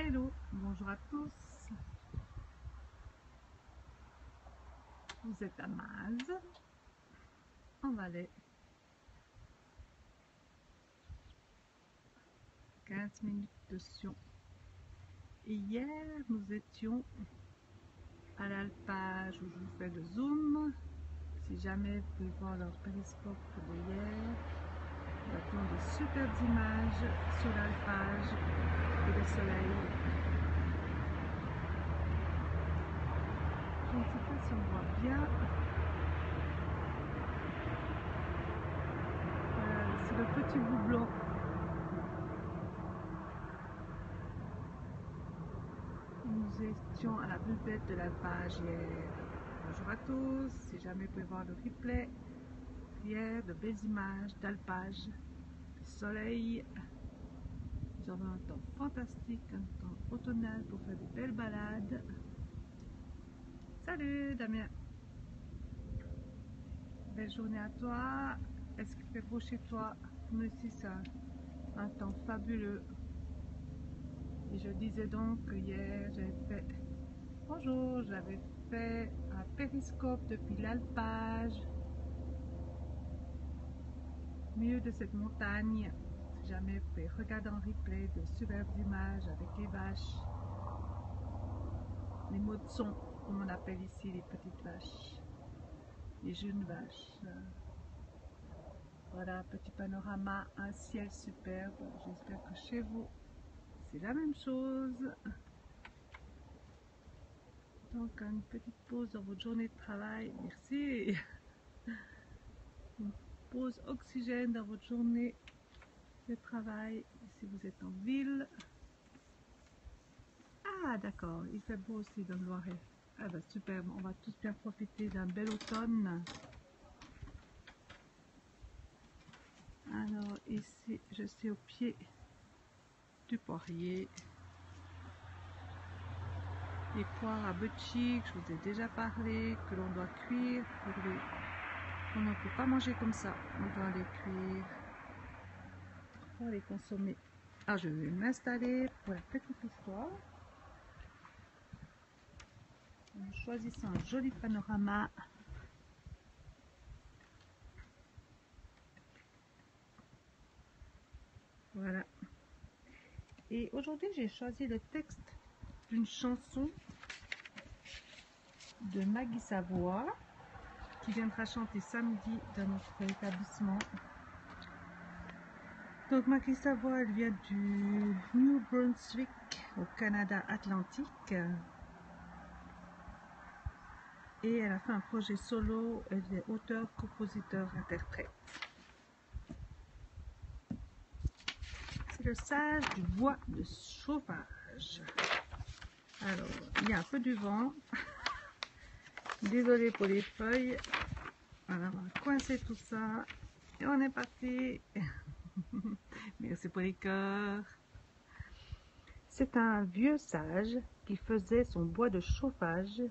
Hello, bonjour à tous. Vous êtes à Maz, en Valais. 15 minutes de Sion. Et hier, nous étions à l'alpage où je vous fais le zoom. Si jamais vous pouvez voir leur périscope de hier, nous avions de superbes images sur l'alpage et le soleil. Je ne sais pas si on voit bien. C'est le petit bout blanc. Nous étions à la buvette de l'alpage hier. Bonjour à tous. Si jamais vous pouvez voir le replay, hier, de belles images d'alpage, du soleil. Nous avons un temps fantastique, un temps automnal pour faire de belles balades. Salut Damien. Belle journée à toi. Est-ce qu'il fait beau chez toi? Nous ici, c'est un temps fabuleux. Et je disais donc que hier, j'avais fait... Bonjour, j'avais fait un périscope depuis l'alpage, au milieu de cette montagne. Si jamais vous pouvez regarder en replay de superbes images avec les vaches, les motsons, comme on appelle ici les petites vaches, les jeunes vaches. Voilà, petit panorama, un ciel superbe. J'espère que chez vous, c'est la même chose. Donc, une petite pause dans votre journée de travail. Merci. Une pause oxygène dans votre journée de travail. Si vous êtes en ville. Ah, d'accord. Il fait beau aussi dans le Loiret. Ah, bah, superbe. On va tous bien profiter d'un bel automne. Alors, ici, je suis au pied du poirier. Les poires à butchik, je vous ai déjà parlé, que l'on doit cuire. On ne peut pas manger comme ça, on doit les cuire pour les consommer. Alors je vais m'installer pour la petite histoire. En choisissant un joli panorama. Voilà. Et aujourd'hui j'ai choisi le texte d'une chanson de Maggie Savoie qui viendra chanter samedi dans notre établissement. Donc Maggie Savoie, elle vient du New Brunswick au Canada Atlantique et elle a fait un projet solo. Elle est auteur, compositeur, interprète. C'est le sage du bois de chauffage. Alors, il y a un peu du vent. Désolée pour les feuilles. Voilà, on va coincer tout ça. Et on est parti. Merci pour les cœurs. C'est un vieux sage qui faisait son bois de chauffage.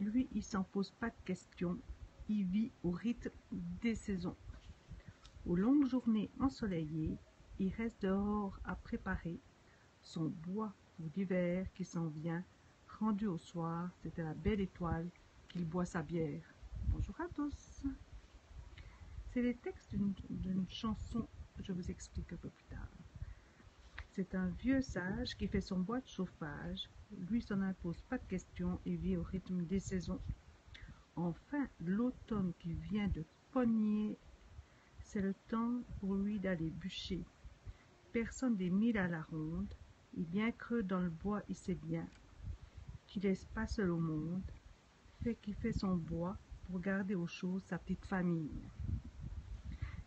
Lui, il s'en pose pas de questions. Il vit au rythme des saisons. Aux longues journées ensoleillées, il reste dehors à préparer son bois pour l'hiver qui s'en vient. Rendu au soir, c'est à la belle étoile qu'il boit sa bière. Bonjour à tous. C'est les textes d'une chanson, je vous explique un peu plus tard. C'est un vieux sage qui fait son bois de chauffage. Lui s'en impose pas de questions et vit au rythme des saisons. Enfin, l'automne qui vient de pogner, c'est le temps pour lui d'aller bûcher. Personne des mille à la ronde, et bien creux dans le bois, il sait bien qu'il laisse pas seul au monde, fait qu'il fait son bois pour garder au chaud sa petite famille.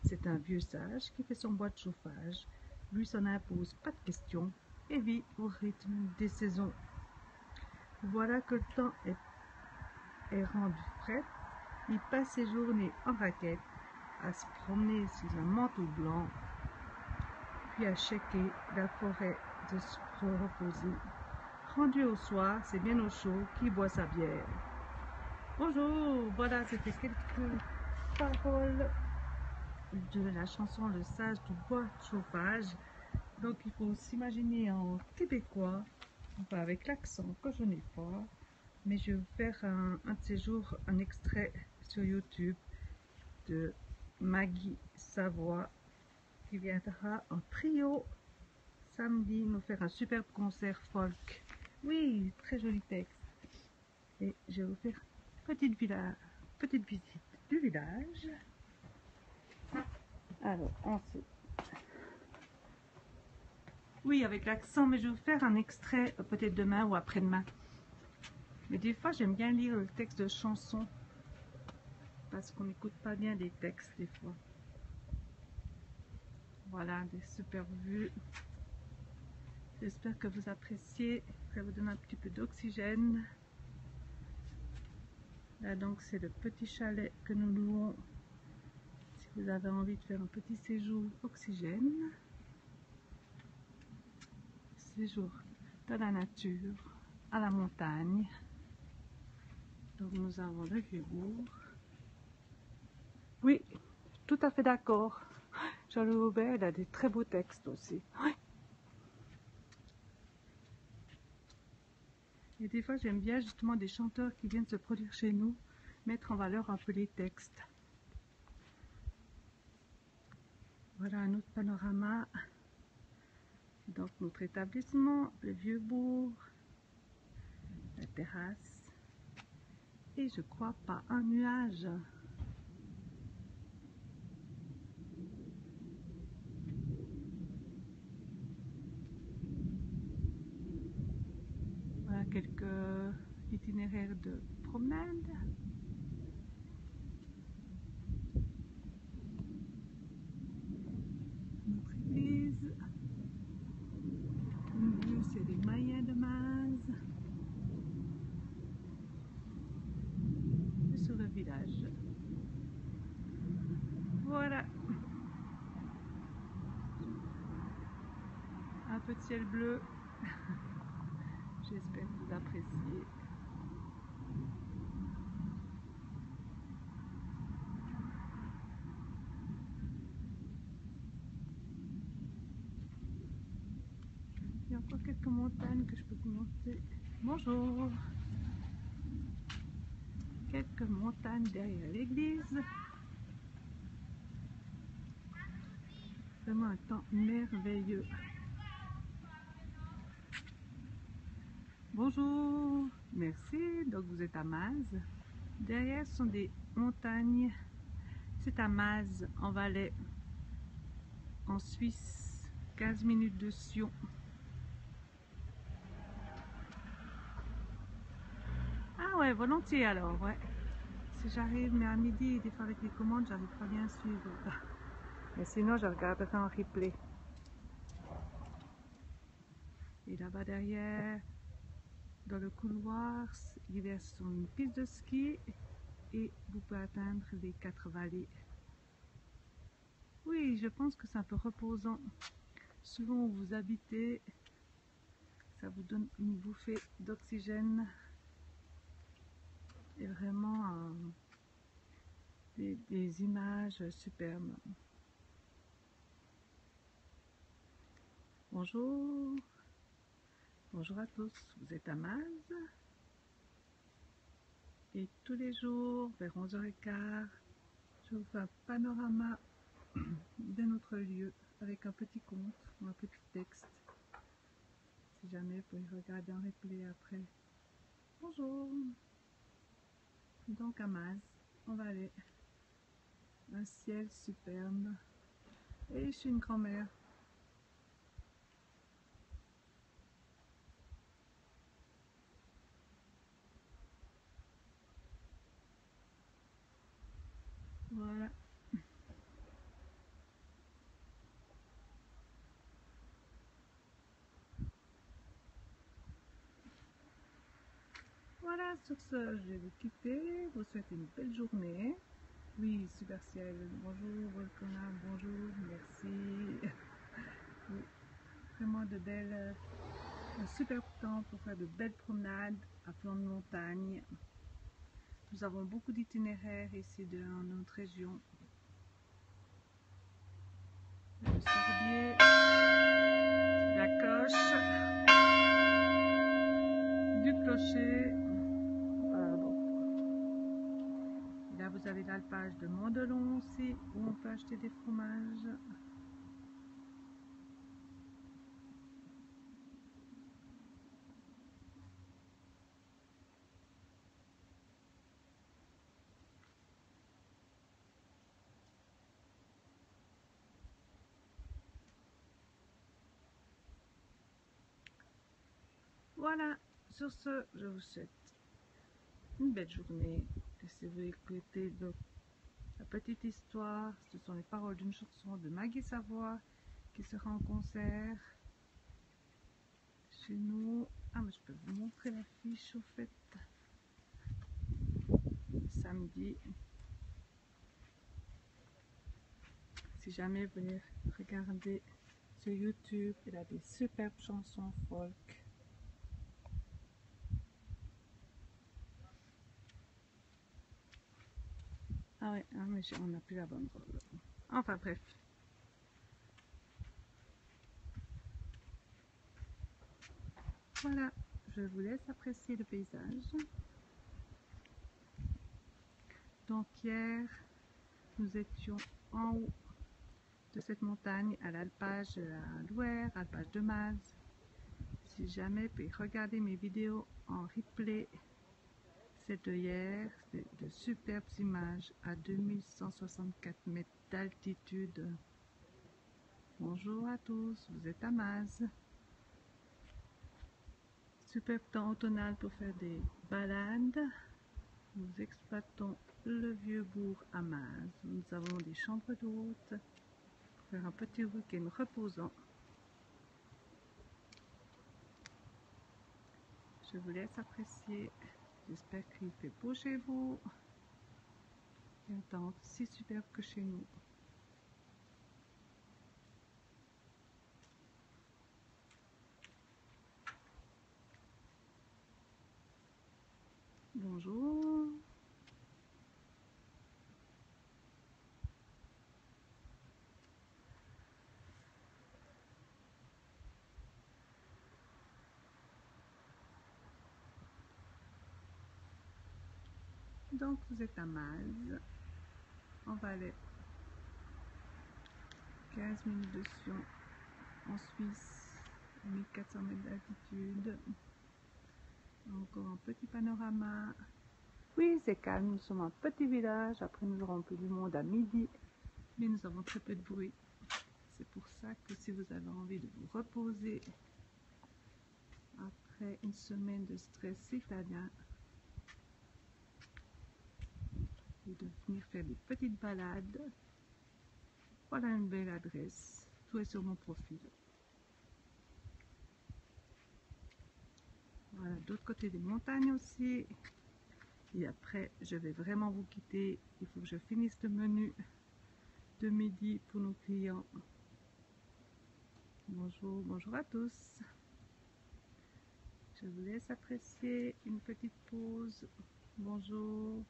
C'est un vieux sage qui fait son bois de chauffage, lui s'en impose pas de questions et vit au rythme des saisons. Voilà que le temps est rendu frais, il passe ses journées en raquette, à se promener sous un manteau blanc, puis à checker la forêt de se reposer. Rendu au soir, c'est bien au chaud qui boit sa bière. Bonjour, voilà, c'était quelques paroles de la chanson Le sage du bois de chauffage. Donc il faut s'imaginer en québécois, enfin avec l'accent que je n'ai pas, mais je vais vous faire un de ces jours un extrait sur YouTube de Maggie Savoie qui viendra en trio samedi nous faire un superbe concert folk. Oui, très joli texte. Et je vais vous faire une petite visite du village. Alors ensuite, oui avec l'accent, mais je vais vous faire un extrait peut-être demain ou après-demain. Mais des fois j'aime bien lire le texte de chansons parce qu'on n'écoute pas bien des textes des fois. Voilà, des superbes vues. J'espère que vous appréciez. Ça vous donne un petit peu d'oxygène. Là donc c'est le petit chalet que nous louons. Si vous avez envie de faire un petit séjour oxygène. Séjour dans la nature, à la montagne. Donc nous avons le Vieux-Bourg. Oui, tout à fait d'accord. Jean-Louis Aubert, il a des très beaux textes aussi. Oui. Et des fois, j'aime bien justement des chanteurs qui viennent se produire chez nous, mettre en valeur un peu les textes. Voilà un autre panorama. Donc notre établissement, le Vieux-Bourg, la terrasse. Et je crois pas un nuage. Voilà quelques itinéraires de promenade. Notre église. Au milieu, c'est les Mayens de Maz. Et sur le village. Voilà. Un peu de ciel bleu. J'espère que vous appréciez. Il y a encore quelques montagnes que je peux vous montrer. Bonjour. Quelques montagnes derrière l'église. Vraiment un temps merveilleux. Bonjour. Merci. Donc vous êtes à Maz. Derrière sont des montagnes. C'est à Maz en Valais, en Suisse. 15 minutes de Sion. Ah ouais, volontiers alors, ouais. Si j'arrive, mais à midi, des fois avec les commandes, j'arrive pas bien à suivre. Mais sinon, je regarderai en replay. Et là-bas derrière, dans le couloir, il y a une piste de ski et vous pouvez atteindre les 4 vallées. Oui, je pense que c'est un peu reposant. Souvent où vous habitez, ça vous donne une bouffée d'oxygène et vraiment des images superbes. Bonjour, bonjour à tous, vous êtes à Maz et tous les jours vers 11h15, je vous fais un panorama de notre lieu avec un petit conte ou un petit texte. Si jamais vous pouvez regarder en replay après. Bonjour. Donc à Maz, on va aller. Un ciel superbe. Et je suis une grand-mère. Voilà. Voilà, sur ce, je vais vous quitter. Vous souhaite une belle journée. Oui, super ciel. Bonjour, Volcana. Bonjour, merci. Oui, vraiment de belles, un super temps pour faire de belles promenades à flanc de montagne. Nous avons beaucoup d'itinéraires ici dans notre région. Le Sorbier. clocher. Là, vous avez l'alpage de Mondelon aussi, où on peut acheter des fromages. Voilà, sur ce, je vous souhaite une belle journée. Laissez-vous écouter donc la petite histoire. Ce sont les paroles d'une chanson de Maggie Savoie qui sera en concert chez nous. Ah, mais je peux vous montrer l'affiche au fait. Samedi. Si jamais vous voulez regarder sur YouTube, il a des superbes chansons folk. Ah ouais, ah mais on n'a plus la bonne robe. Enfin bref. Voilà, je vous laisse apprécier le paysage. Donc hier, nous étions en haut de cette montagne à l'alpage de la Loire, alpage de Maz. Si jamais vous pouvez regarder mes vidéos en replay, c'est de hier, c'est de superbes images à 2164 mètres d'altitude. Bonjour à tous, vous êtes à Maz. Superbe temps automnal pour faire des balades. Nous exploitons le vieux bourg à Maz. Nous avons des chambres d'hôtes pour faire un petit week-end reposant. Je vous laisse apprécier. J'espère qu'il fait beau chez vous. Et un temps aussi superbe que chez nous. Bonjour. Donc vous êtes à Maz. On va aller 15 minutes de Sion en Suisse, 1400 mètres d'altitude. Encore un petit panorama. Oui, c'est calme, nous sommes un petit village. Après, nous aurons plus du monde à midi. Mais nous avons très peu de bruit. C'est pour ça que si vous avez envie de vous reposer après une semaine de stress citadin et de venir faire des petites balades, voilà une belle adresse. Tout est sur mon profil. Voilà, d'autre côté des montagnes aussi. Et après, je vais vraiment vous quitter. Il faut que je finisse le menu de midi pour nos clients. Bonjour, bonjour à tous. Je vous laisse apprécier une petite pause. Bonjour,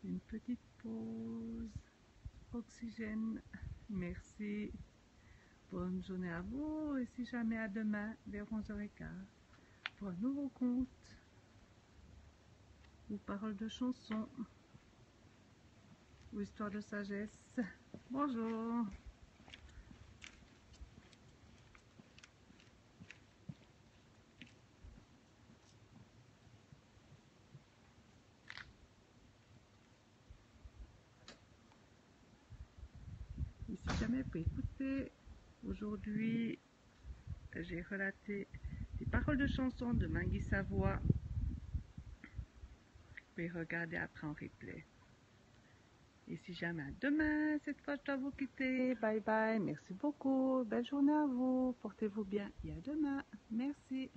une petite pause. Oxygène, merci. Bonne journée à vous et si jamais à demain vers 11h15 pour un nouveau conte ou paroles de chansons ou histoire de sagesse. Bonjour. Et si jamais vous pouvez écouter, aujourd'hui j'ai relaté des paroles de chansons de Maggie Savoie. Vous pouvez regarder après en replay. Et si jamais à demain, cette fois je dois vous quitter. Bye bye, merci beaucoup. Belle journée à vous. Portez-vous bien et à demain. Merci.